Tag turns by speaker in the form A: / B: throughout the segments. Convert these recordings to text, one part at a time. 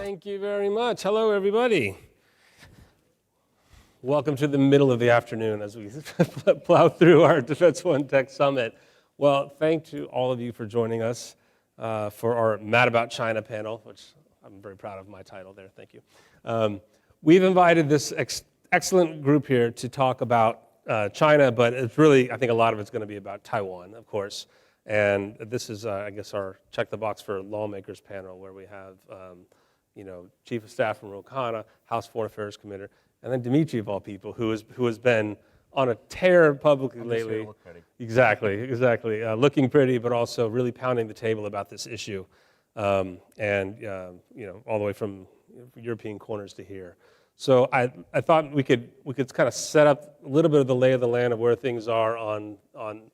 A: Thank you very much. Hello, everybody. Welcome to the middle of the afternoon as we plow through our Defense One Tech Summit. Well, thank you all of you for joining us for our Mad About China panel, which I'm very proud of my title there. Thank you. We've invited this excellent group here to talk about China, but it's really, I think a lot of it's going to be about Taiwan, of course. And this is, I guess, our Check the Box for Lawmakers panel, where we have, Chief of Staff from Ro Khanna, House Foreign Affairs Committee, and then Dimitri, of all people, who has been on a tear publicly lately.
B: Look pretty.
A: Exactly. Looking pretty, but also really pounding the table about this issue, all the way from European corners to here. So I thought we could kind of set up a little bit of the lay of the land of where things are on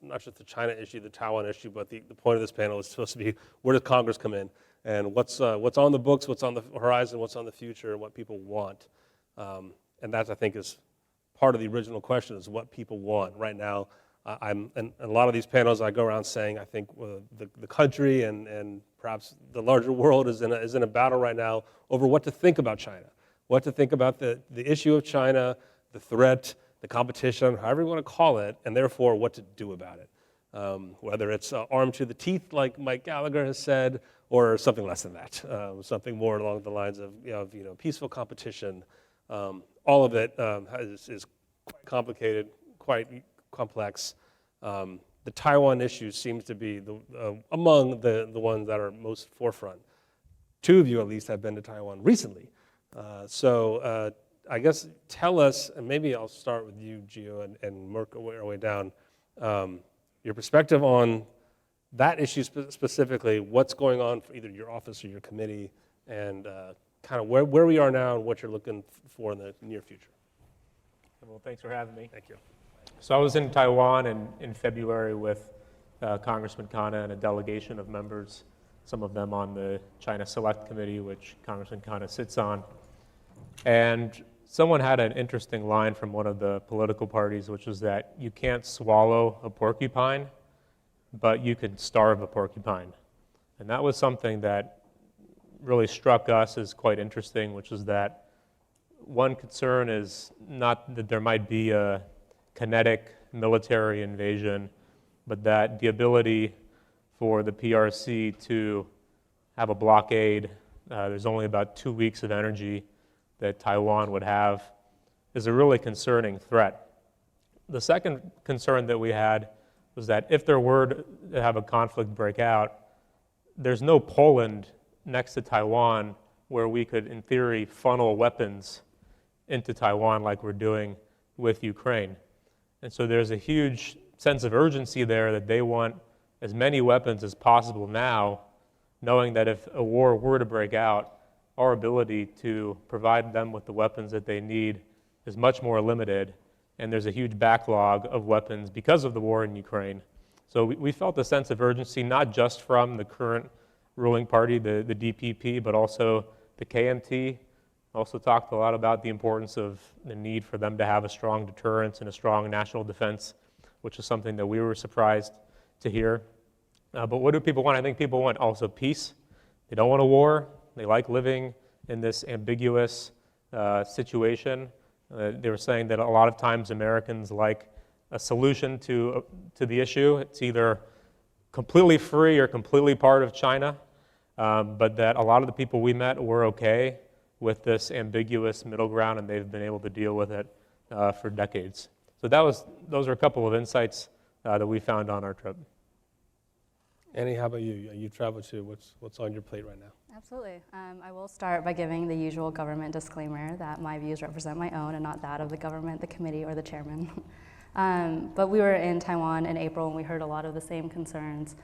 A: not just the China issue, the Taiwan issue, but the point of this panel is supposed to be, where does Congress come in, and what's on the books, what's on the horizon, what's on the future, and what people want. And that, I think, is part of the original question, is what people want. Right now, and a lot of these panels I go around saying, I think the country and perhaps the larger world is in a battle right now over what to think about China, what to think about the issue of China, the threat, the competition, however you want to call it, and therefore what to do about it. Whether it's armed to the teeth, like Mike Gallagher has said, or something less than that, something more along the lines of peaceful competition. All of it is quite complicated, quite complex. The Taiwan issue seems to be among the ones that are most forefront. Two of you, at least, have been to Taiwan recently. So I guess tell us, and maybe I'll start with you, Gio, and work our way down, your perspective on that issue specifically, what's going on for either your office or your committee, and kind of where we are now and what you're looking for in the near future.
B: Well, thanks for having me.
A: Thank you.
B: So I was in Taiwan in February with Congressman Khanna and a delegation of members, some of them on the China Select Committee, which Congressman Khanna sits on. And someone had an interesting line from one of the political parties, which was that you can't swallow a porcupine, but you can starve a porcupine. And that was something that really struck us as quite interesting, which is that one concern is not that there might be a kinetic military invasion, but that the ability for the PRC to have a blockade, there's only about 2 weeks of energy that Taiwan would have, is a really concerning threat. The second concern that we had was that if there were to have a conflict break out, there's no Poland next to Taiwan where we could, in theory, funnel weapons into Taiwan like we're doing with Ukraine. And so there's a huge sense of urgency there that they want as many weapons as possible now, knowing that if a war were to break out, our ability to provide them with the weapons that they need is much more limited, and there's a huge backlog of weapons because of the war in Ukraine. So we felt a sense of urgency, not just from the current ruling party, the DPP, but also the KMT. Also talked a lot about the importance of the need for them to have a strong deterrence and a strong national defense, which is something that we were surprised to hear. But what do people want? I think people want also peace. They don't want a war. They like living in this ambiguous situation. They were saying that a lot of times Americans like a solution to the issue. It's either completely free or completely part of China, but that a lot of the people we met were okay with this ambiguous middle ground, and they've been able to deal with it for decades. So those are a couple of insights that we found on our trip.
A: Annie, how about you? You traveled too. What's on your plate right now?
C: Absolutely. I will start by giving the usual government disclaimer that my views represent my own and not that of the government, the committee, or the chairman. But we were in Taiwan in April, and we heard a lot of the same concerns.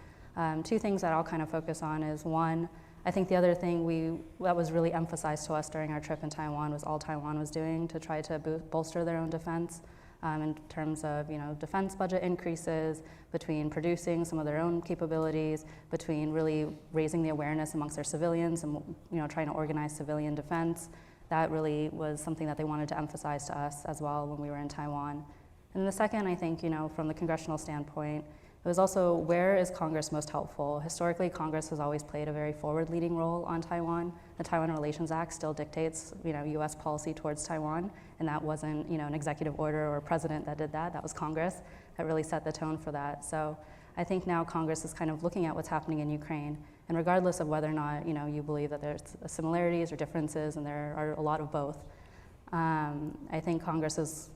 C: Two things that I'll kind of focus on is, one, I think the other thing that was really emphasized to us during our trip in Taiwan was all Taiwan was doing to try to bolster their own defense in terms of defense budget increases, between producing some of their own capabilities, between really raising the awareness amongst their civilians and trying to organize civilian defense. That really was something that they wanted to emphasize to us as well when we were in Taiwan. And the second, I think, from the congressional standpoint, It was also, where is Congress most helpful? Historically, Congress has always played a very forward-leading role on Taiwan. The Taiwan Relations Act still dictates, U.S. policy towards Taiwan, and that wasn't, an executive order or a president that did that. That was Congress that really set the tone for that. So I think now Congress is kind of looking at what's happening in Ukraine, and regardless of whether or not, you believe that there's similarities or differences, and there are a lot of both. I think Congress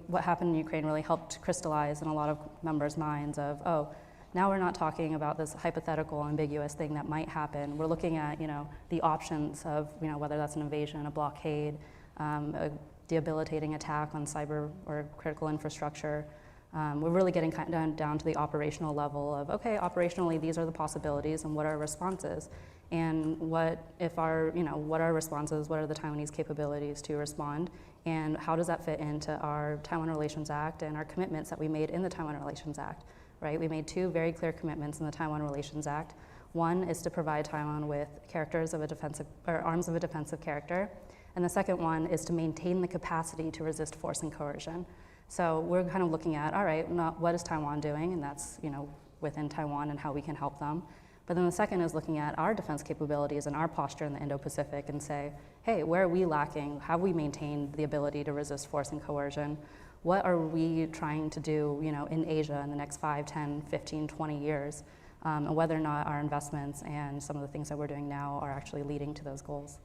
C: what happened in Ukraine really helped crystallize in a lot of members' minds of, now we're not talking about this hypothetical, ambiguous thing that might happen. We're looking at, the options of, whether that's an invasion, a blockade, a debilitating attack on cyber or critical infrastructure. We're really getting kind of down to the operational level of, okay, operationally, these are the possibilities and what are our responses? And what are our responses, what are the Taiwanese capabilities to respond, and how does that fit into our Taiwan Relations Act and our commitments that we made in the Taiwan Relations Act, right? We made two very clear commitments in the Taiwan Relations Act. One is to provide Taiwan with arms of a defensive character, and the second one is to maintain the capacity to resist force and coercion. So we're kind of looking at, all right, what is Taiwan doing, and that's within Taiwan and how we can help them. But then the second is looking at our defense capabilities and our posture in the Indo-Pacific and say, hey, where are we lacking? Have we maintained the ability to resist force and coercion? What are we trying to do, in Asia in the next 5, 10, 15, 20 years? And whether or not our investments and some of the things that we're doing now are actually leading to those goals.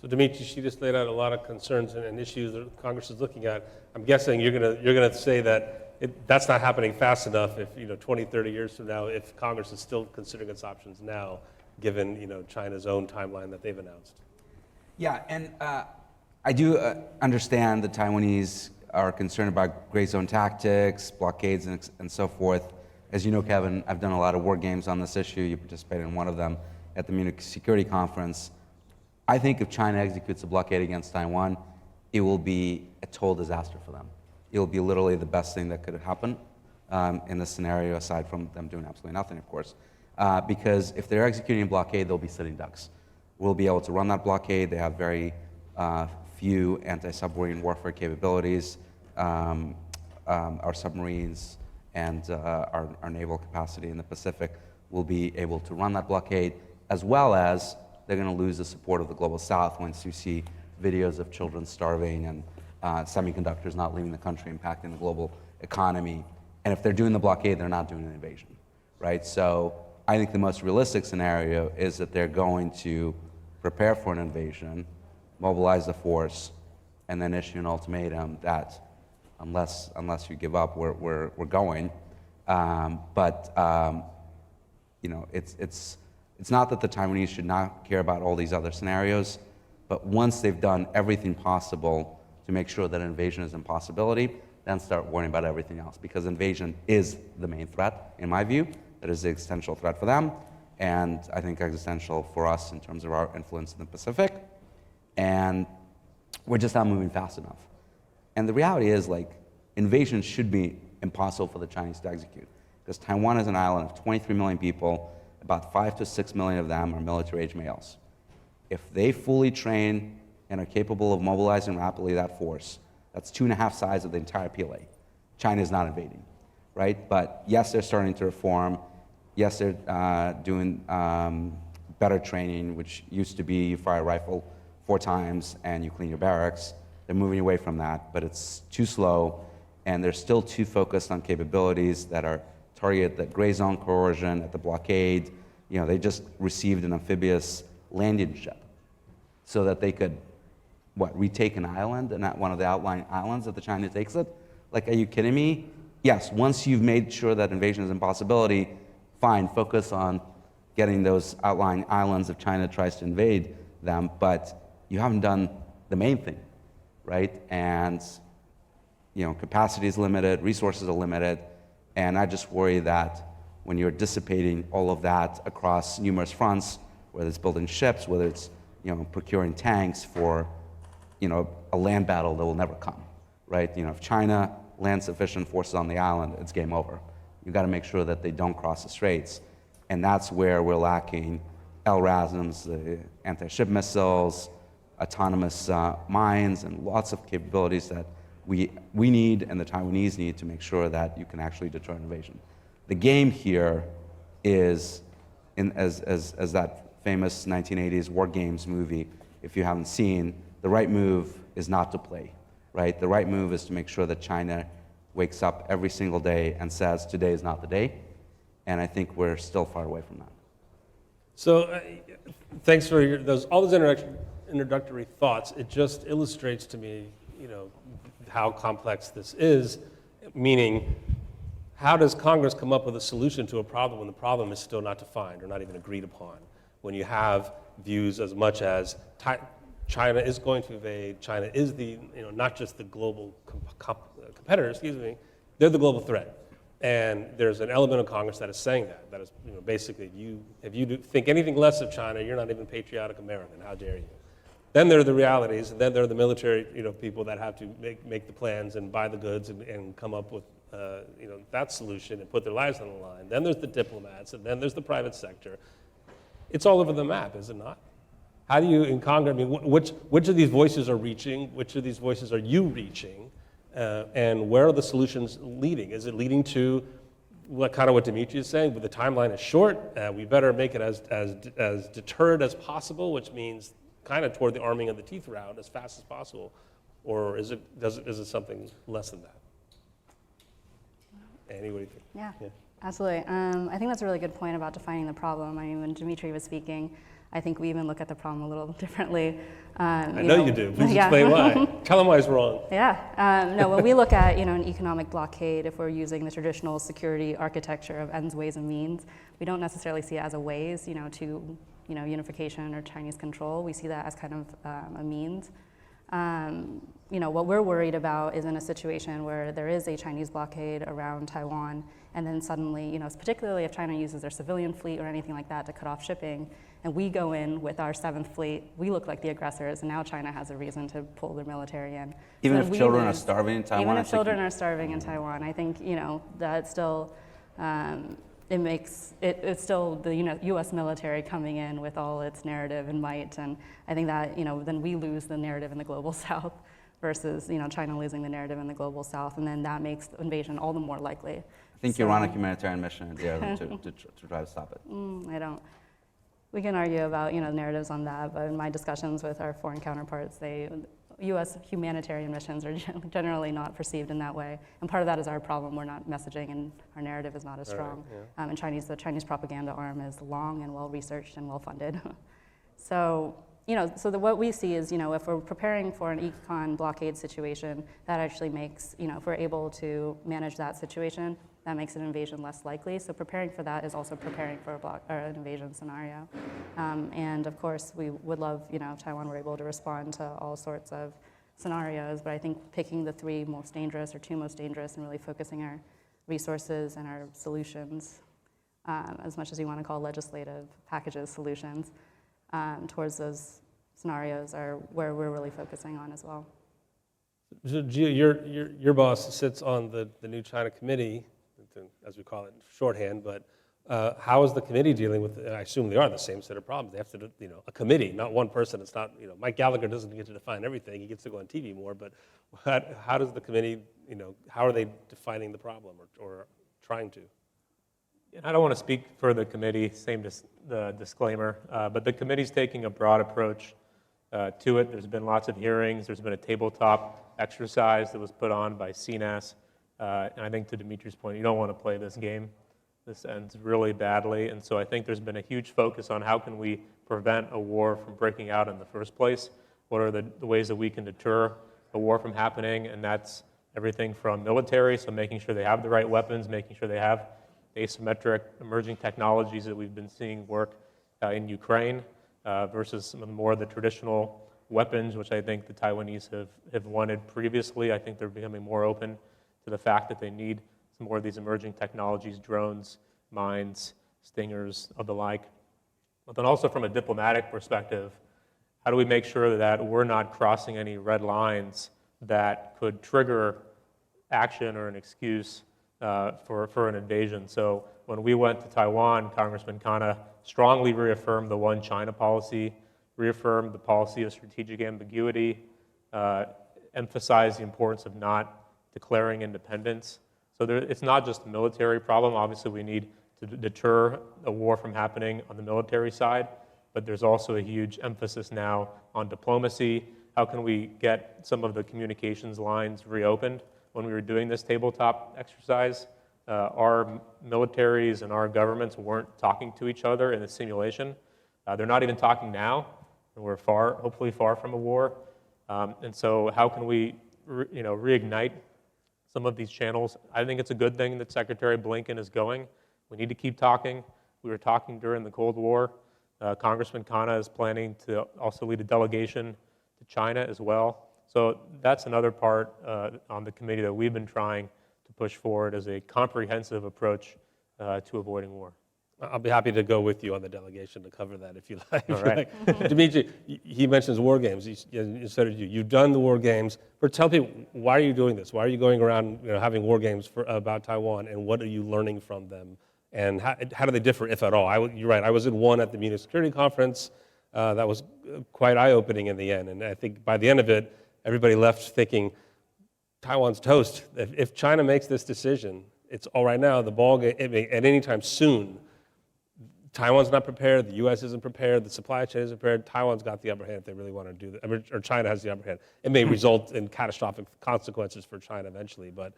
A: So Dimitri, she just laid out a lot of concerns and issues that Congress is looking at. I'm guessing you're gonna say that that's not happening fast enough if 20, 30 years from now, if Congress is still considering its options now, given China's own timeline that they've announced.
D: Yeah, and I do understand the Taiwanese are concerned about gray zone tactics, blockades, and so forth. As you know, Kevin, I've done a lot of war games on this issue. You participated in one of them at the Munich Security Conference. I think if China executes a blockade against Taiwan, it will be a total disaster for them. It will be literally the best thing that could happen in this scenario, aside from them doing absolutely nothing, of course. Because if they're executing a blockade, they'll be sitting ducks. We'll be able to run that blockade. They have very few anti-submarine warfare capabilities. Our submarines and our naval capacity in the Pacific will be able to run that blockade, as well as they're going to lose the support of the global South once you see videos of children starving and semiconductors not leaving the country, impacting the global economy. And if they're doing the blockade, they're not doing an invasion, right? So I think the most realistic scenario is that they're going to prepare for an invasion, mobilize the force, and then issue an ultimatum that unless you give up, we're going. It's not that the Taiwanese should not care about all these other scenarios, but once they've done everything possible to make sure that an invasion is an impossibility, then start worrying about everything else. Because invasion is the main threat, in my view. That is the existential threat for them, and I think existential for us in terms of our influence in the Pacific. And we're just not moving fast enough. And the reality is, invasion should be impossible for the Chinese to execute. Because Taiwan is an island of 23 million people, about 5 to 6 million of them are military-age males. If they fully train and are capable of mobilizing rapidly that force, that's 2.5 size of the entire PLA. China is not invading, right? But yes, they're starting to reform. Yes, they're doing better training, which used to be you fire a rifle 4 times and you clean your barracks. They're moving away from that, but it's too slow, and they're still too focused on capabilities that are targeted at gray zone coercion, at the blockade. They just received an amphibious landing ship so that they could, retake an island, and not one of the outlying islands that the China takes it? Are you kidding me? Yes, once you've made sure that invasion is an impossibility, fine, focus on getting those outlying islands if China tries to invade them, but you haven't done the main thing, right? And, capacity is limited, resources are limited, and I just worry that when you're dissipating all of that across numerous fronts, whether it's building ships, whether it's, procuring tanks for, a land battle that will never come, right? If China lands sufficient forces on the island, it's game over. You've got to make sure that they don't cross the straits. And that's where we're lacking LRASMs, the anti-ship missiles, autonomous mines, and lots of capabilities that we need and the Taiwanese need to make sure that you can actually deter an invasion. The game here is, as that famous 1980s War Games movie, if you haven't seen, the right move is not to play, right? The right move is to make sure that China wakes up every single day and says, today is not the day. And I think we're still far away from that.
A: So thanks for all those introductory thoughts. It just illustrates to me, how complex this is, meaning how does Congress come up with a solution to a problem when the problem is still not defined or not even agreed upon? When you have views as much as China is going to invade, China is the, not just the global competitor, they're the global threat. And there's an element of Congress that is saying that. That is, basically, if you think anything less of China, you're not even patriotic American. How dare you? Then there are the realities, and then there are the military, people that have to make the plans and buy the goods and come up with, that solution and put their lives on the line. Then there's the diplomats, and then there's the private sector. It's all over the map, is it not? How do you, in Congress, which of these voices are reaching? Which of these voices are you reaching? And where are the solutions leading? Is it leading to what Dimitri is saying? But the timeline is short. We better make it as deterred as possible, which means kind of toward the arming of the teeth route as fast as possible. Or is it something less than that? Annie, what do you think?
C: Yeah. Absolutely. I think that's a really good point about defining the problem. I mean, when Dimitri was speaking, I think we even look at the problem a little differently.
A: I know you do. Please explain why. Tell them why it's wrong.
C: Yeah. No, when we look at an economic blockade, if we're using the traditional security architecture of ends, ways, and means, we don't necessarily see it as a ways, to unification or Chinese control. We see that as kind of a means. What we're worried about is in a situation where there is a Chinese blockade around Taiwan, and then suddenly, particularly if China uses their civilian fleet or anything like that to cut off shipping, and we go in with our 7th fleet, we look like the aggressors, and now China has a reason to pull their military in.
D: Even if children are starving in Taiwan?
C: Even if children are starving in Taiwan, I think, that still, it's still the U.S. military coming in with all its narrative and might, and I think that, then we lose the narrative in the global south versus, China losing the narrative in the global south, and then that makes the invasion all the more likely.
D: I think you run a humanitarian mission and dare them to try to stop it.
C: I don't. We can argue about narratives on that, but in my discussions with our foreign counterparts, U.S. humanitarian missions are generally not perceived in that way, and part of that is our problem. We're not messaging, and our narrative is not as strong. Right, yeah. And the Chinese propaganda arm is long and well researched and well funded. So what we see is, if we're preparing for an econ blockade situation, that actually makes, if we're able to manage that situation, that makes an invasion less likely. So preparing for that is also preparing for an invasion scenario. And of course, we would love, Taiwan were able to respond to all sorts of scenarios, but I think picking the 3 most dangerous or 2 most dangerous and really focusing our resources and our solutions, as much as you want to call legislative packages solutions, towards those scenarios are where we're really focusing on as well.
A: So Gio, your boss sits on the new China committee, as we call it shorthand, but how is the committee dealing with, I assume they are the same set of problems. They have to, a committee, not one person. It's not, Mike Gallagher doesn't get to define everything. He gets to go on TV more, but how does the committee, how are they defining the problem or trying to?
B: I don't want to speak for the committee, the disclaimer, but the committee's taking a broad approach to it. There's been lots of hearings. There's been a tabletop exercise that was put on by CNAS. And I think to Dimitri's point, you don't want to play this game. This ends really badly. And so I think there's been a huge focus on how can we prevent a war from breaking out in the first place? What are the ways that we can deter a war from happening? And that's everything from military, so making sure they have the right weapons, making sure they have asymmetric emerging technologies that we've been seeing work in Ukraine versus some of the more of the traditional weapons, which I think the Taiwanese have wanted previously. I think they're becoming more open to the fact that they need some more of these emerging technologies, drones, mines, stingers, of the like. But then also from a diplomatic perspective, how do we make sure that we're not crossing any red lines that could trigger action or an excuse for an invasion? So when we went to Taiwan, Congressman Khanna strongly reaffirmed the one China policy, reaffirmed the policy of strategic ambiguity, emphasized the importance of not declaring independence. So it's not just a military problem. Obviously, we need to deter a war from happening on the military side, but there's also a huge emphasis now on diplomacy. How can we get some of the communications lines reopened? When we were doing this tabletop exercise, our militaries and our governments weren't talking to each other in the simulation. They're not even talking now, and we're hopefully far from a war. And so how can we reignite some of these channels? I think it's a good thing that Secretary Blinken is going. We need to keep talking. We were talking during the Cold War. Congressman Khanna is planning to also lead a delegation to China as well. So that's another part on the committee that we've been trying to push forward as a comprehensive approach to avoiding war.
A: I'll be happy to go with you on the delegation to cover that if you like.
B: All right.
A: Dimitri, he mentions war games. Instead of you've done the war games. But tell people, why are you doing this? Why are you going around having war games about Taiwan, and what are you learning from them? And how do they differ, if at all? You're right, I was in one at the Munich Security Conference. That was quite eye-opening in the end. And I think by the end of it, everybody left thinking, Taiwan's toast. If China makes this decision, it's all right now, the ball game, at any time soon, Taiwan's not prepared, the U.S. isn't prepared, the supply chain isn't prepared, Taiwan's got the upper hand if they really want to do that, or China has the upper hand. It may result in catastrophic consequences for China eventually, but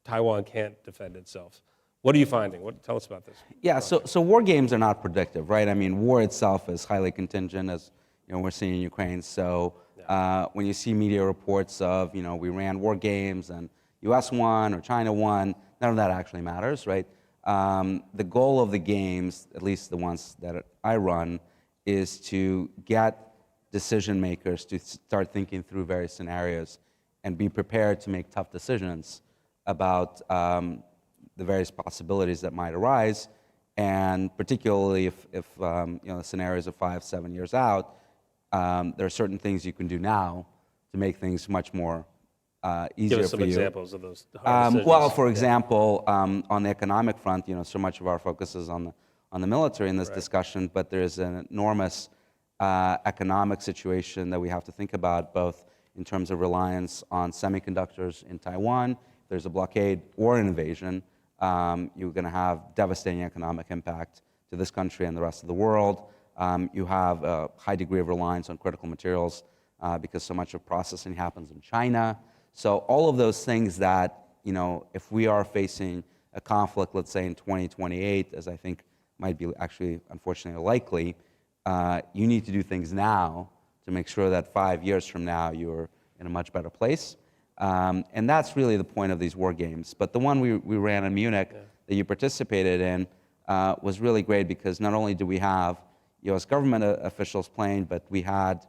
A: Taiwan can't defend itself. What are you finding? Tell us about this.
D: Yeah, so war games are not predictive, right? I mean, war itself is highly contingent, as we're seeing in Ukraine. So when you see media reports of, we ran war games and U.S. won or China won, none of that actually matters, right? The goal of the games, at least the ones that I run, is to get decision makers to start thinking through various scenarios and be prepared to make tough decisions about the various possibilities that might arise, and particularly if the scenarios are 5-7 years out, there are certain things you can do now to make things much more easier
A: Give us some
D: for you.
A: examples of those hard decisions.
D: Well, for example, on the economic front, so much of our focus is on the military in this discussion, but there's an enormous economic situation that we have to think about, both in terms of reliance on semiconductors in Taiwan. There's a blockade or an invasion. You're going to have devastating economic impact to this country and the rest of the world. You have a high degree of reliance on critical materials because so much of processing happens in China. So all of those things that, if we are facing a conflict, let's say in 2028, as I think might be actually unfortunately likely, you need to do things now to make sure that 5 years from now you're in a much better place. And that's really the point of these war games. But the one we ran in Munich that you participated in was really great because not only do we have U.S. government officials playing, but we had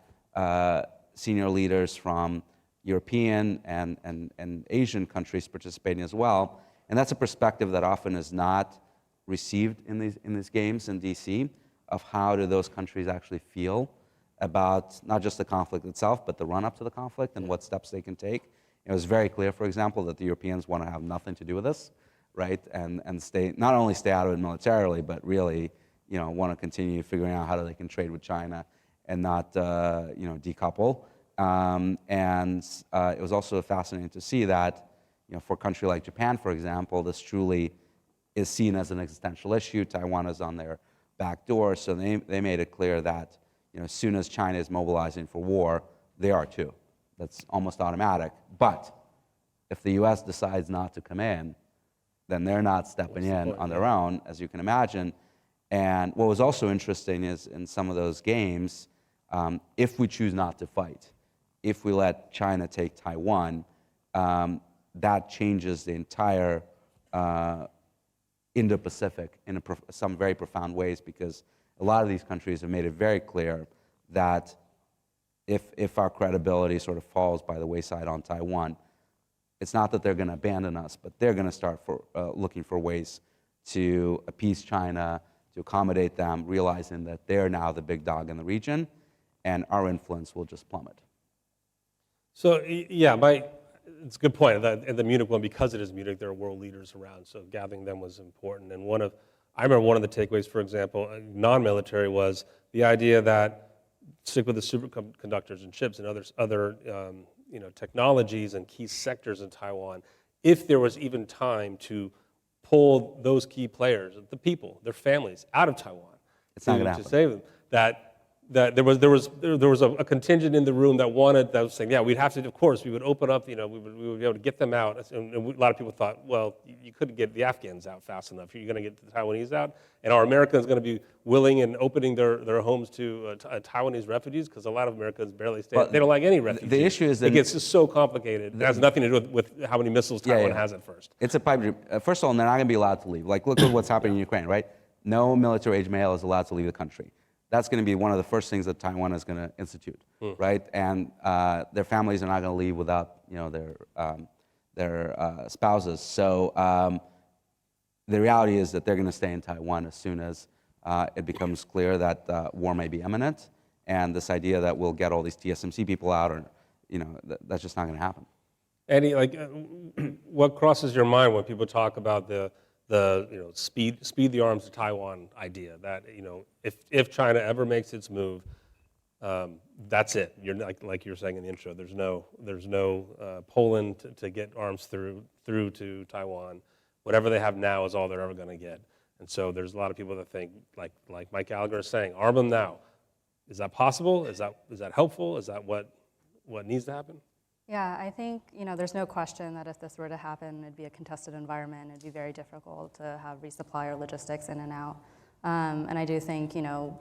D: senior leaders from European and Asian countries participating as well. And that's a perspective that often is not received in these games in D.C. of how do those countries actually feel about not just the conflict itself, but the run-up to the conflict and what steps they can take. It was very clear, for example, that the Europeans want to have nothing to do with this, right? And not only stay out of it militarily, but really, want to continue figuring out how they can trade with China and not, decouple. And it was also fascinating to see that, for a country like Japan, for example, this truly is seen as an existential issue. Taiwan is on their back door, so they made it clear that, as soon as China is mobilizing for war, they are too. That's almost automatic. But if the U.S. decides not to come in, then they're not stepping in on their own, as you can imagine. And what was also interesting is in some of those games, if we choose not to fight, if we let China take Taiwan, that changes the entire Indo-Pacific in some very profound ways, because a lot of these countries have made it very clear that if our credibility sort of falls by the wayside on Taiwan, it's not that they're going to abandon us, but they're going to start looking for ways to appease China, to accommodate them, realizing that they're now the big dog in the region, and our influence will just plummet.
A: So, yeah, it's a good point. At the Munich one, because it is Munich, there are world leaders around, so gathering them was important. And I remember one of the takeaways, for example, non-military, was the idea that stick with the superconductors and chips and other technologies and key sectors in Taiwan. if there was even time to pull those key players, the people, their families, out of Taiwan,
D: It's not gonna
A: to
D: happen.
A: save them, that there was a contingent in the room that was saying, yeah, we'd have to, of course, we would open up, we would be able to get them out. And a lot of people thought, well, you couldn't get the Afghans out fast enough. You're going to get the Taiwanese out, and are Americans going to be willing and opening their homes to Taiwanese refugees? Because a lot of Americans barely stay.
D: Well,
A: They don't like any refugees.
D: the issue is that-
A: it gets just so complicated. It has nothing to do with how many missiles Taiwan has at first.
D: It's a pipe dream. First of all, they're not going to be allowed to leave. Like, look at what's happening in Ukraine, right? No military-age male is allowed to leave the country. That's going to be one of the first things that Taiwan is going to institute, right? And their families are not going to leave without, their spouses. So the reality is that they're going to stay in Taiwan as soon as it becomes clear that war may be imminent. And this idea that we'll get all these TSMC people out, or that's just not going to happen.
A: Eddie, what crosses your mind when people talk about the speed the arms to Taiwan idea? That if China ever makes its move, that's it. You're like you were saying in the intro. There's no Poland to get arms through to Taiwan. Whatever they have now is all they're ever going to get. And so there's a lot of people that think, like Mike Gallagher is saying, arm them now. Is that possible? Is that helpful? Is that what needs to happen?
C: Yeah, I think, there's no question that if this were to happen, it'd be a contested environment. It'd be very difficult to have resupply or logistics in and out. And I do think,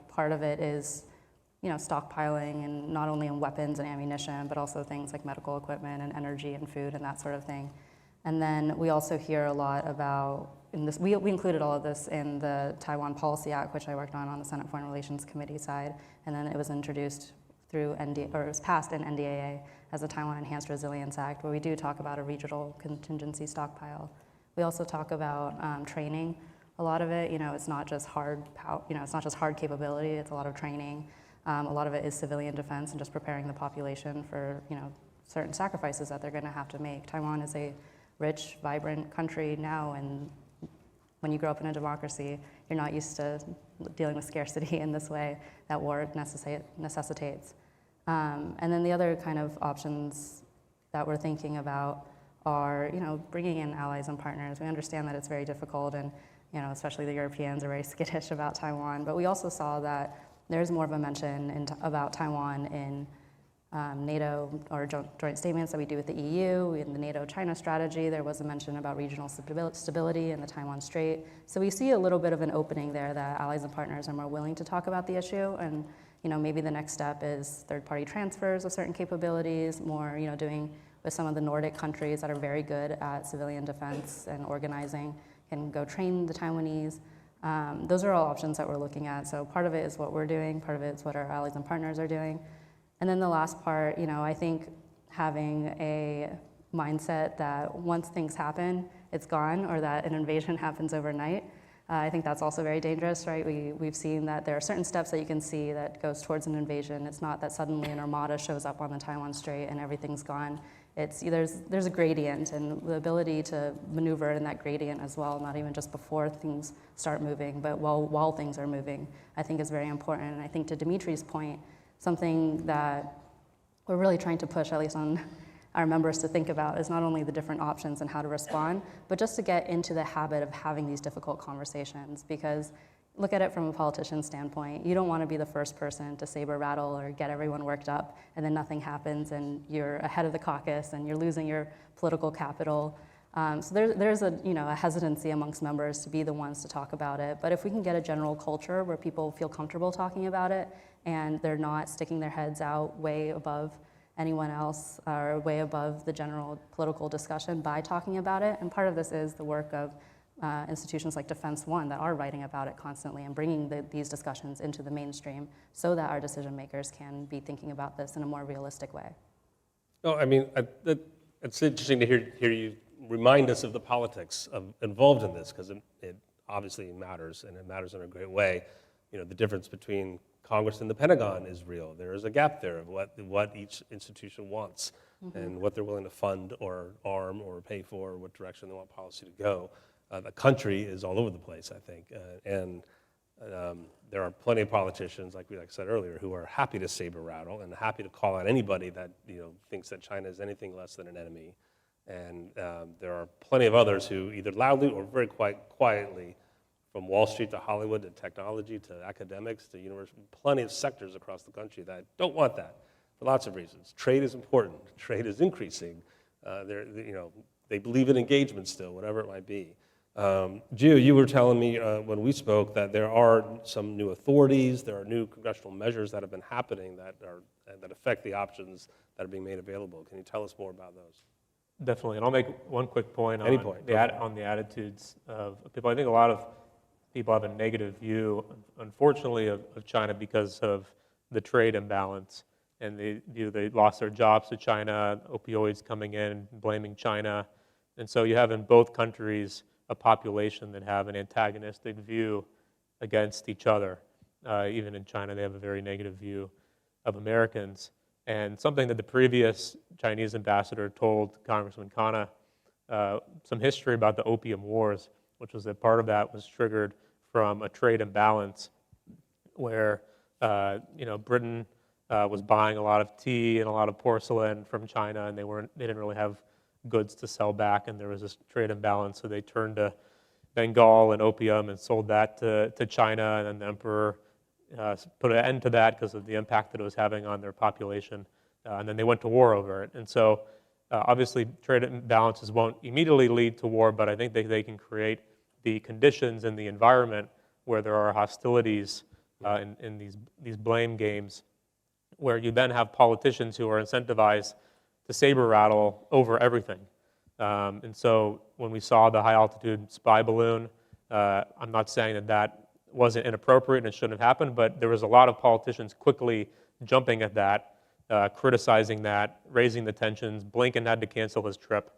C: part of it is, stockpiling, and not only in weapons and ammunition, but also things like medical equipment and energy and food and that sort of thing. And then we also hear a lot about, we included all of this in the Taiwan Policy Act, which I worked on the Senate Foreign Relations Committee side, and then it was introduced through it was passed in NDAA as the Taiwan Enhanced Resilience Act, where we do talk about a regional contingency stockpile. We also talk about training. A lot of it, it's not just it's not just hard capability. It's a lot of training. A lot of it is civilian defense and just preparing the population for certain sacrifices that they're going to have to make. Taiwan is a rich, vibrant country now, and when you grow up in a democracy, you're not used to dealing with scarcity in this way that war necessitates. And then the other kind of options that we're thinking about are, bringing in allies and partners. We understand that it's very difficult, and especially the Europeans are very skittish about Taiwan. But we also saw that there's more of a mention about Taiwan in NATO or joint statements that we do with the EU. In the NATO-China strategy, there was a mention about regional stability in the Taiwan Strait. So we see a little bit of an opening there that allies and partners are more willing to talk about the issue. And maybe the next step is third-party transfers of certain capabilities, more doing with some of the Nordic countries that are very good at civilian defense and organizing, can go train the Taiwanese. Those are all options that we're looking at. So part of it is what we're doing, part of it is what our allies and partners are doing. And then the last part, I think having a mindset that once things happen, it's gone, or that an invasion happens overnight. I think that's also very dangerous, right? We've seen that there are certain steps that you can see that goes towards an invasion. It's not that suddenly an armada shows up on the Taiwan Strait and everything's gone. There's a gradient, and the ability to maneuver in that gradient as well, not even just before things start moving, but while things are moving, I think is very important. And I think to Dimitri's point, something that we're really trying to push, at least on our members, to think about is not only the different options and how to respond, but just to get into the habit of having these difficult conversations. Because look at it from a politician's standpoint. You don't want to be the first person to saber rattle or get everyone worked up, and then nothing happens, and you're ahead of the caucus, and you're losing your political capital. So there's a hesitancy amongst members to be the ones to talk about it. But if we can get a general culture where people feel comfortable talking about it, and they're not sticking their heads out way above anyone else or way above the general political discussion by talking about it. And part of this is the work of institutions like Defense One that are writing about it constantly and bringing these discussions into the mainstream so that our decision makers can be thinking about this in a more realistic way.
A: No, I mean, it's interesting to hear you remind us of the politics involved in this, because it obviously matters, and it matters in a great way. The difference between Congress and the Pentagon is real. There is a gap there of what each institution wants, and what they're willing to fund or arm or pay for, or what direction they want policy to go. The country is all over the place, I think, and there are plenty of politicians, like I said earlier, who are happy to saber rattle and happy to call out anybody that thinks that China is anything less than an enemy. And there are plenty of others who either loudly or very quietly, from Wall Street to Hollywood to technology to academics to university, plenty of sectors across the country that don't want that for lots of reasons. Trade is important. Trade is increasing. They believe in engagement still, whatever it might be. Gio, you were telling me when we spoke that there are some new authorities, there are new congressional measures that have been happening that affect the options that are being made available. Can you tell us more about those?
B: Definitely, and I'll make one quick point
A: Any
B: on
A: point,
B: on the attitudes of people. I think a lot of people have a negative view, unfortunately, of China because of the trade imbalance, and they lost their jobs to China, opioids coming in, blaming China, and so you have in both countries a population that have an antagonistic view against each other. Even in China, they have a very negative view of Americans. And something that the previous Chinese ambassador told Congressman Khanna, some history about the Opium Wars, which was that part of that was triggered from a trade imbalance where Britain was buying a lot of tea and a lot of porcelain from China, and they didn't really have goods to sell back, and there was this trade imbalance, so they turned to Bengal and opium and sold that to China, and then the emperor put an end to that because of the impact that it was having on their population, and then they went to war over it. And so obviously trade imbalances won't immediately lead to war, but I think they can create the conditions and the environment where there are hostilities in these blame games, where you then have politicians who are incentivized to saber rattle over everything. And so when we saw the high altitude spy balloon, I'm not saying that wasn't inappropriate and it shouldn't have happened, but there was a lot of politicians quickly jumping at that, criticizing that, raising the tensions. Blinken had to cancel his trip.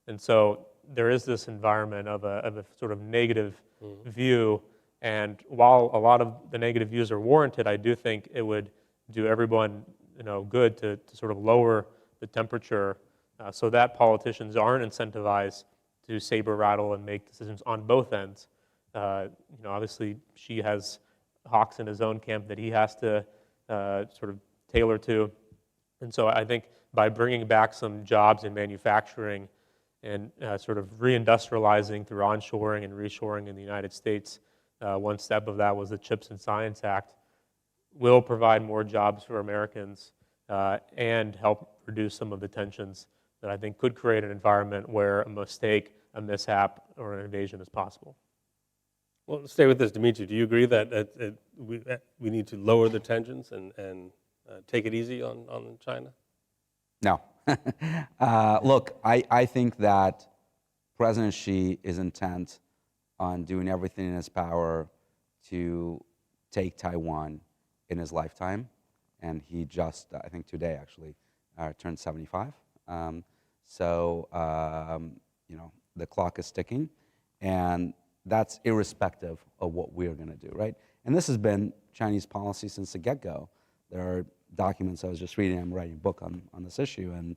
B: And so there is this environment of a sort of negative view. And while a lot of the negative views are warranted, I do think it would do everyone good to sort of lower the temperature so that politicians aren't incentivized to saber rattle and make decisions on both ends. Obviously, Xi has hawks in his own camp that he has to sort of tailor to. And so I think by bringing back some jobs in manufacturing and sort of reindustrializing through onshoring and reshoring in the United States, one step of that was the CHIPS and Science Act, will provide more jobs for Americans and help reduce some of the tensions that I think could create an environment where a mistake, a mishap, or an invasion is possible.
A: Well, stay with this, Dimitri. Do you agree that we need to lower the tensions and take it easy on China?
D: No. Look, I think that President Xi is intent on doing everything in his power to take Taiwan in his lifetime. And he just, I think today actually, turned 75. The clock is ticking. And that's irrespective of what we're going to do, right? And this has been Chinese policy since the get-go. There are documents I was just reading. I'm writing a book on this issue, and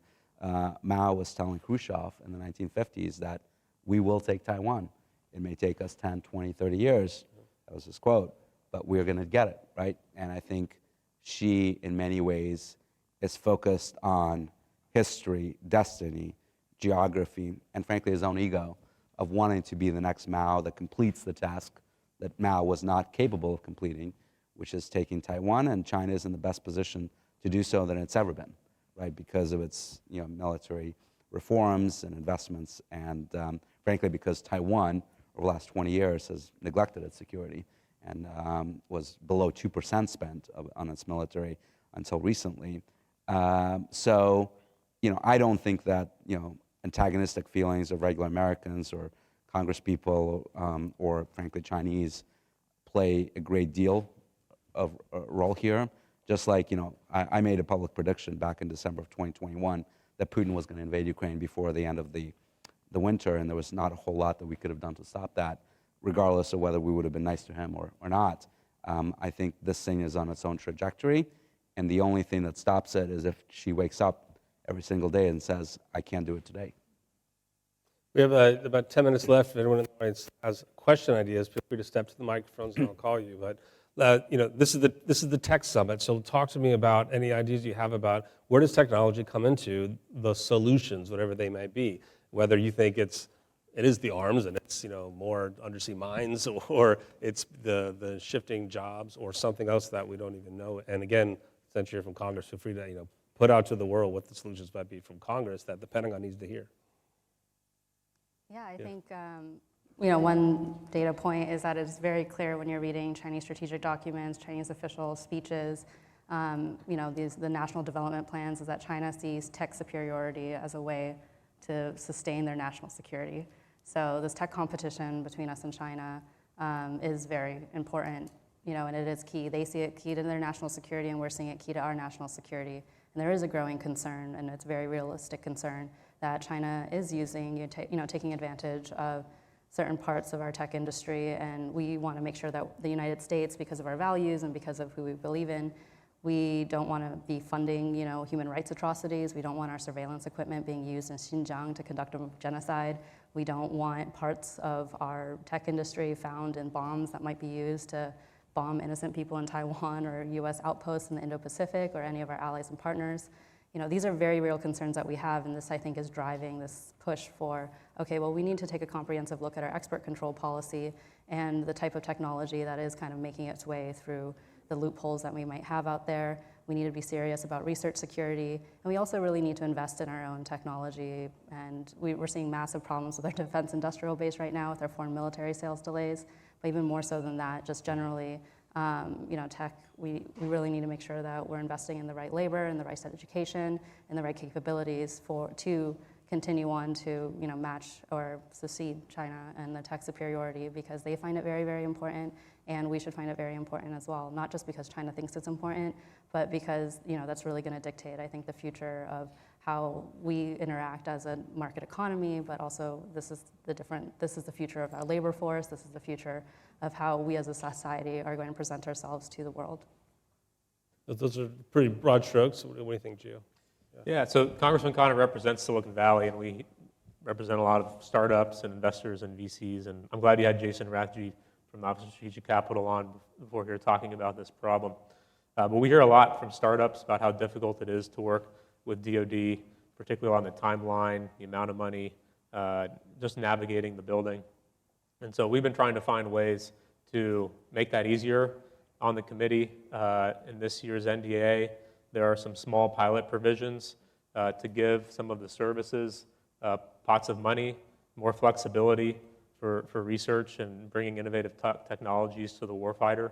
D: Mao was telling Khrushchev in the 1950s that we will take Taiwan. It may take us 10, 20, 30 years. That was his quote, but we're going to get it, right? And I think Xi, in many ways, is focused on history, destiny, geography, and frankly, his own ego of wanting to be the next Mao that completes the task that Mao was not capable of completing, which is taking Taiwan, and China is in the best position to do so than it's ever been, right? Because of its military reforms and investments, and frankly, because Taiwan, over the last 20 years, has neglected its security and was below 2% spent on its military until recently. I don't think that antagonistic feelings of regular Americans or Congresspeople or frankly Chinese play a great deal of a role here. Just like I made a public prediction back in December of 2021 that Putin was going to invade Ukraine before the end of the winter, and there was not a whole lot that we could have done to stop that, regardless of whether we would have been nice to him or not. I think this thing is on its own trajectory, and the only thing that stops it is if she wakes up every single day and says, I can't do it today.
A: We have about 10 minutes left. If anyone in the audience has question ideas, feel free to step to the microphones and I'll call you. But this is the tech summit, so talk to me about any ideas you have about where does technology come into the solutions, whatever they might be. whether you think it is the arms and it's more undersea mines, or it's the shifting jobs, or something else that we don't even know. And again, since you're from Congress, feel free to put out to the world what the solutions might be from Congress that the Pentagon needs to hear.
C: Yeah, I think one data point is that it's very clear when you're reading Chinese strategic documents, Chinese official speeches, the national development plans, is that China sees tech superiority as a way to sustain their national security. So this tech competition between us and China is very important, and it is key. They see it key to their national security, and we're seeing it key to our national security. And there is a growing concern, and it's a very realistic concern, that China is using, taking advantage of certain parts of our tech industry, and we want to make sure that the United States, because of our values and because of who we believe in, we don't want to be funding, human rights atrocities. We don't want our surveillance equipment being used in Xinjiang to conduct a genocide. We don't want parts of our tech industry found in bombs that might be used to bomb innocent people in Taiwan or U.S. outposts in the Indo-Pacific or any of our allies and partners. These are very real concerns that we have, and this, I think, is driving this push for, okay, well, we need to take a comprehensive look at our export control policy and the type of technology that is kind of making its way through the loopholes that we might have out there. We need to be serious about research security, and we also really need to invest in our own technology. And we're seeing massive problems with our defense industrial base right now with our foreign military sales delays, but even more so than that, just generally, tech, we really need to make sure that we're investing in the right labor and the right education and the right capabilities to continue on to match or succeed China and the tech superiority, because they find it very, very important, and we should find it very important as well. Not just because China thinks it's important, but because that's really going to dictate, I think, the future of how we interact as a market economy, but also this is the future of our labor force. This is the future of how we as a society are going to present ourselves to the world.
A: Those are pretty broad strokes. What do you think, Gio?
B: Yeah, so Congressman Khanna represents Silicon Valley, and we represent a lot of startups and investors and VCs, and I'm glad you had Jason Rathje from the Office of Strategic Capital on before here talking about this problem. But we hear a lot from startups about how difficult it is to work with DoD, particularly on the timeline, the amount of money, just navigating the building. And so we've been trying to find ways to make that easier on the committee. In this year's NDA, there are some small pilot provisions to give some of the services pots of money, more flexibility for research and bringing innovative technologies to the warfighter.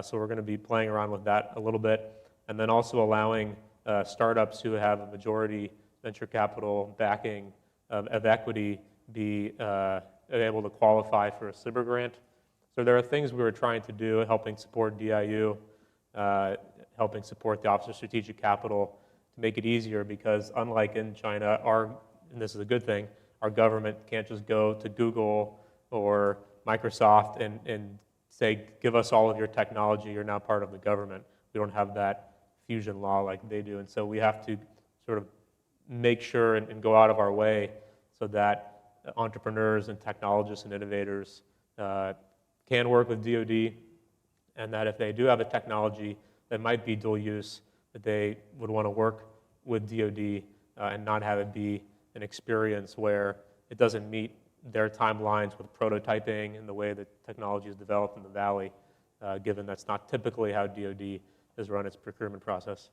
B: So we're going to be playing around with that a little bit, and then also allowing startups who have a majority venture capital backing of equity be able to qualify for a SBIR grant. So there are things we were trying to do, helping support DIU, helping support the Office of Strategic Capital to make it easier, because unlike in China, and this is a good thing, our government can't just go to Google or Microsoft and say, give us all of your technology, you're now part of the government. We don't have that fusion law like they do. And so we have to sort of make sure and go out of our way so that entrepreneurs and technologists and innovators can work with DoD, and that if they do have a technology that might be dual use, that they would want to work with DoD and not have it be an experience where it doesn't meet their timelines with prototyping and the way that technology is developed in the Valley, given that's not typically how DoD has run its procurement process.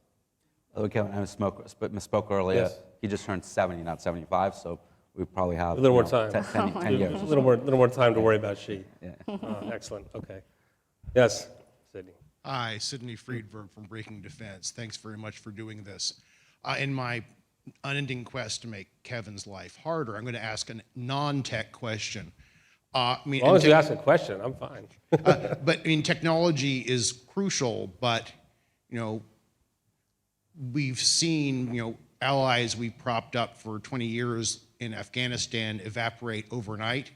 D: Okay, I misspoke earlier.
A: Yes.
D: He just turned 70, not 75, so we probably have
A: A little more time.
D: 10 years.
A: A little more time to worry about she.
D: Yeah.
A: Excellent. Okay. Yes, Sydney.
E: Hi, Sidney Friedberg from Breaking Defense. Thanks very much for doing this. In my unending quest to make Kevin's life harder, I'm going to ask a non-tech question.
A: As long as you ask a question, I'm fine.
E: But I mean, technology is crucial, but we've seen allies we've propped up for 20 years in Afghanistan evaporate overnight,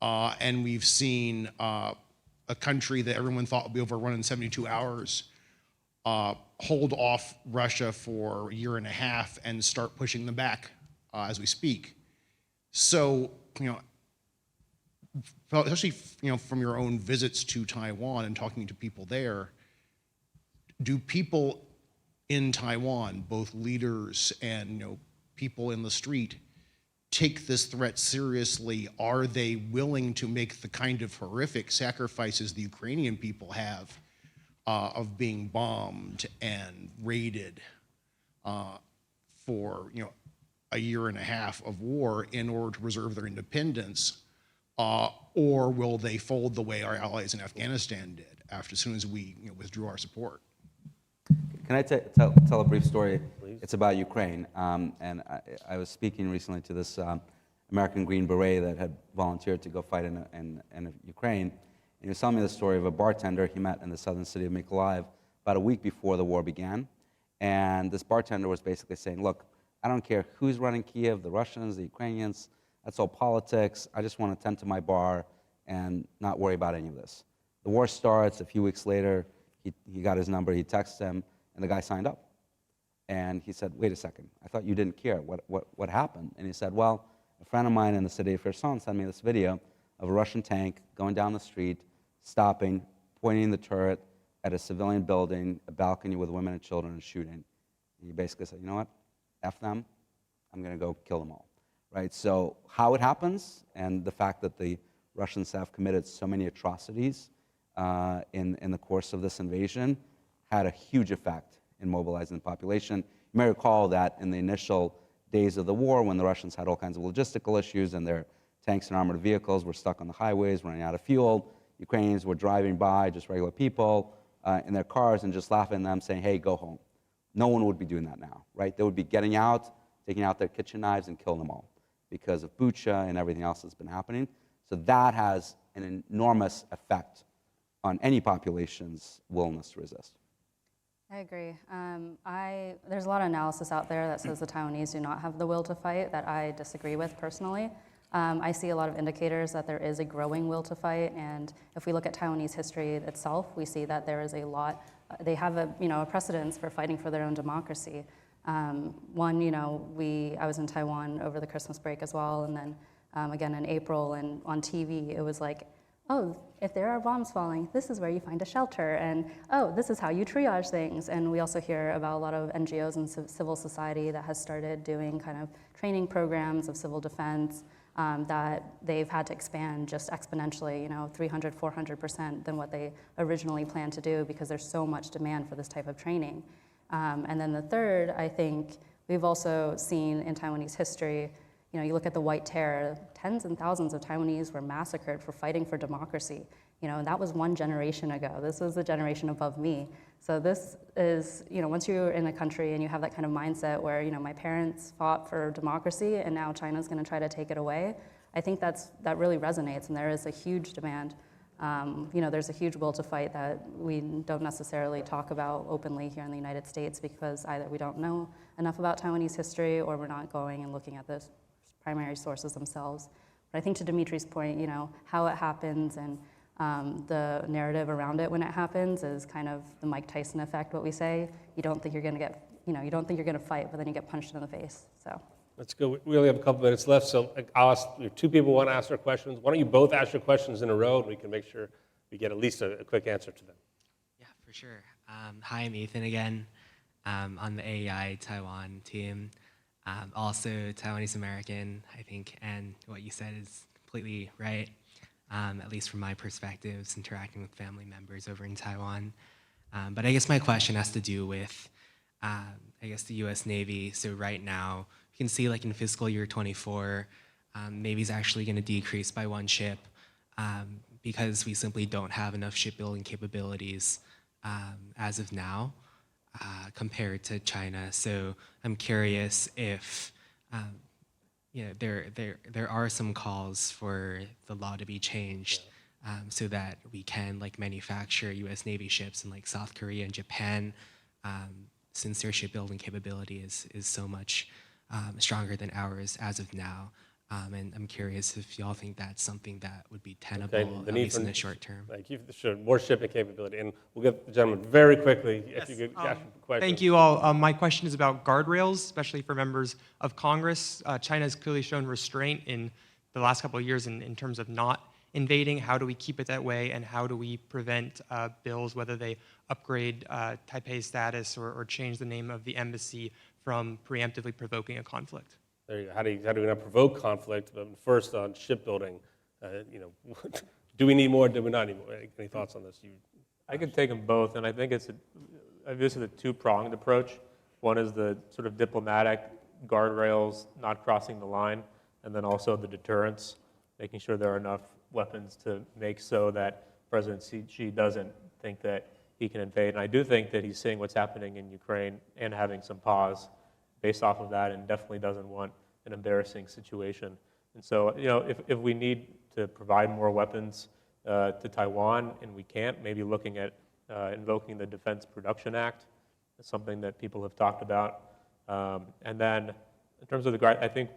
E: and we've seen a country that everyone thought would be overrun in 72 hours hold off Russia for a year and a half and start pushing them back as we speak. So, especially from your own visits to Taiwan and talking to people there, do people in Taiwan, both leaders and people in the street, take this threat seriously? Are they willing to make the kind of horrific sacrifices the Ukrainian people have of being bombed and raided for a year and a half of war in order to preserve their independence? Or will they fold the way our allies in Afghanistan did as soon as we withdrew our support?
D: Can I tell a brief story?
A: Please.
D: It's about Ukraine. And I was speaking recently to this American Green Beret that had volunteered to go fight in Ukraine. And he was telling me the story of a bartender he met in the southern city of Mykolaiv about a week before the war began. And this bartender was basically saying, look, I don't care who's running Kiev, the Russians, the Ukrainians, that's all politics. I just want to tend to my bar and not worry about any of this. The war starts. A few weeks later, he got his number, he texted him, and the guy signed up. And he said, wait a second, I thought you didn't care. What happened? And he said, well, a friend of mine in the city of Kherson sent me this video of a Russian tank going down the street, stopping, pointing the turret at a civilian building, a balcony with women and children, and shooting. And he basically said, you know what, F them, I'm going to go kill them all. Right? So how it happens, and the fact that the Russians have committed so many atrocities in the course of this invasion, had a huge effect in mobilizing the population. You may recall that in the initial days of the war, when the Russians had all kinds of logistical issues and their tanks and armored vehicles were stuck on the highways, running out of fuel, Ukrainians were driving by, just regular people, in their cars and just laughing at them, saying, hey, go home. No one would be doing that now, right? They would be getting out, taking out their kitchen knives and killing them all because of Bucha and everything else that's been happening. So that has an enormous effect on any population's willingness to resist.
C: I agree. There's a lot of analysis out there that says the Taiwanese do not have the will to fight that I disagree with personally. I see a lot of indicators that there is a growing will to fight, and if we look at Taiwanese history itself, we see that there is a lot. They have a precedence for fighting for their own democracy. I was in Taiwan over the Christmas break as well, and then again in April, and on TV it was like, oh, if there are bombs falling, this is where you find a shelter, and oh, this is how you triage things. And we also hear about a lot of NGOs and civil society that has started doing kind of training programs of civil defense that they've had to expand just exponentially, 300, 400% than what they originally planned to do because there's so much demand for this type of training. And then the third, I think we've also seen in Taiwanese history, you look at the White Terror, tens and thousands of Taiwanese were massacred for fighting for democracy. And that was one generation ago. This was the generation above me. So this is, once you're in a country and you have that kind of mindset where, my parents fought for democracy and now China's going to try to take it away, I think that really resonates, and there is a huge demand. There's a huge will to fight that we don't necessarily talk about openly here in the United States because either we don't know enough about Taiwanese history or we're not going and looking at the primary sources themselves. But I think to Dimitri's point, how it happens and the narrative around it when it happens is kind of the Mike Tyson effect, what we say. You don't think you're going to get, you don't think you're going to fight, but then you get punched in the face. So.
A: Let's go. We only have a couple minutes left, so I'll ask, two people want to ask their questions. Why don't you both ask your questions in a row, and we can make sure we get at least a quick answer to them.
F: Yeah, for sure. Hi, I'm Ethan again, on the AEI Taiwan team. Also Taiwanese American, I think, and what you said is completely right, at least from my perspectives, interacting with family members over in Taiwan. But I guess my question has to do with, the U.S. Navy. So right now, you can see like in fiscal year 24, Navy's actually going to decrease by one ship because we simply don't have enough shipbuilding capabilities as of now. Compared to China. So I'm curious if there are some calls for the law to be changed so that we can manufacture U.S. Navy ships in South Korea and Japan, since their shipbuilding capability is so much stronger than ours as of now. And I'm curious if y'all think that's something that would be tenable, at least in the short term.
A: Thank you. Sure, more shipping capability. And we'll get the gentleman very quickly,
G: Yes.
A: if you could ask a question.
G: Thank you all. My question is about guardrails, especially for members of Congress. China has clearly shown restraint in the last couple of years in terms of not invading. How do we keep it that way, and how do we prevent bills, whether they upgrade Taipei's status or change the name of the embassy, from preemptively provoking a conflict?
A: There you go. How do we not provoke conflict? First, on shipbuilding, do we need more? Do we not need more? Any thoughts on this?
B: I could take them both, and I think this is a two-pronged approach. One is the sort of diplomatic guardrails, not crossing the line, and then also the deterrence, making sure there are enough weapons to make so that President Xi doesn't think that he can invade. And I do think that he's seeing what's happening in Ukraine and having some pause based off of that, and definitely doesn't want an embarrassing situation. And so, if we need to provide more weapons to Taiwan, and we can't, maybe looking at invoking the Defense Production Act is something that people have talked about. And then, in terms of I think,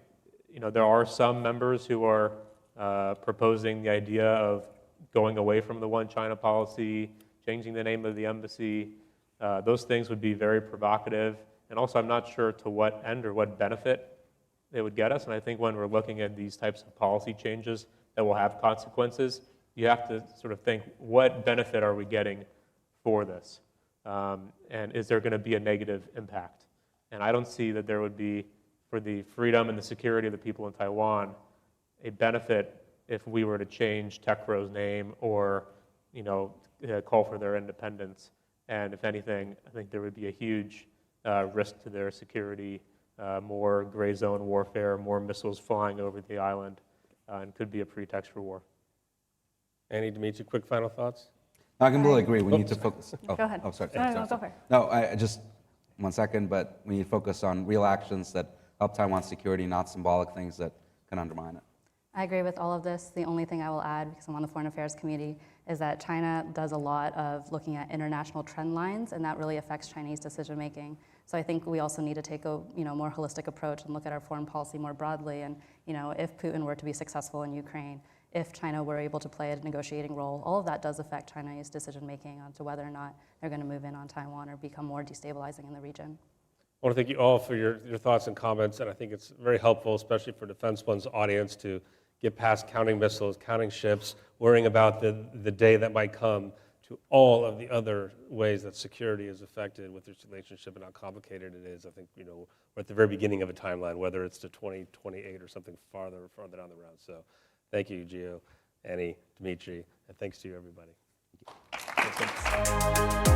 B: there are some members who are proposing the idea of going away from the one China policy, changing the name of the embassy. Those things would be very provocative. And also, I'm not sure to what end or what benefit they would get us. And I think when we're looking at these types of policy changes that will have consequences, you have to sort of think, what benefit are we getting for this? And is there going to be a negative impact? And I don't see that there would be, for the freedom and the security of the people in Taiwan, a benefit if we were to change TechPro's name or, call for their independence. And if anything, I think there would be a huge risk to their security, more gray zone warfare, more missiles flying over the island, and could be a pretext for war.
A: Annie, Dimitri, quick final thoughts?
D: I completely agree. We need to focus.
C: Go ahead.
D: Oh, sorry.
C: No, go for it.
D: No, I just, 1 second, but we need to focus on real actions that help Taiwan's security, not symbolic things that can undermine it.
C: I agree with all of this. The only thing I will add, because I'm on the Foreign Affairs Committee, is that China does a lot of looking at international trend lines, and that really affects Chinese decision making. So I think we also need to take a more holistic approach and look at our foreign policy more broadly. And if Putin were to be successful in Ukraine, if China were able to play a negotiating role, all of that does affect Chinese decision making on to whether or not they're going to move in on Taiwan or become more destabilizing in the region.
A: I want to thank you all for your thoughts and comments, and I think it's very helpful, especially for Defense One's audience, to get past counting missiles, counting ships, worrying about the day that might come, to all of the other ways that security is affected with this relationship and how complicated it is. I think we're at the very beginning of a timeline, whether it's to 2028 or something farther down the road. So thank you, Gio, Annie, Dimitri, and thanks to you, everybody.
B: Thank you.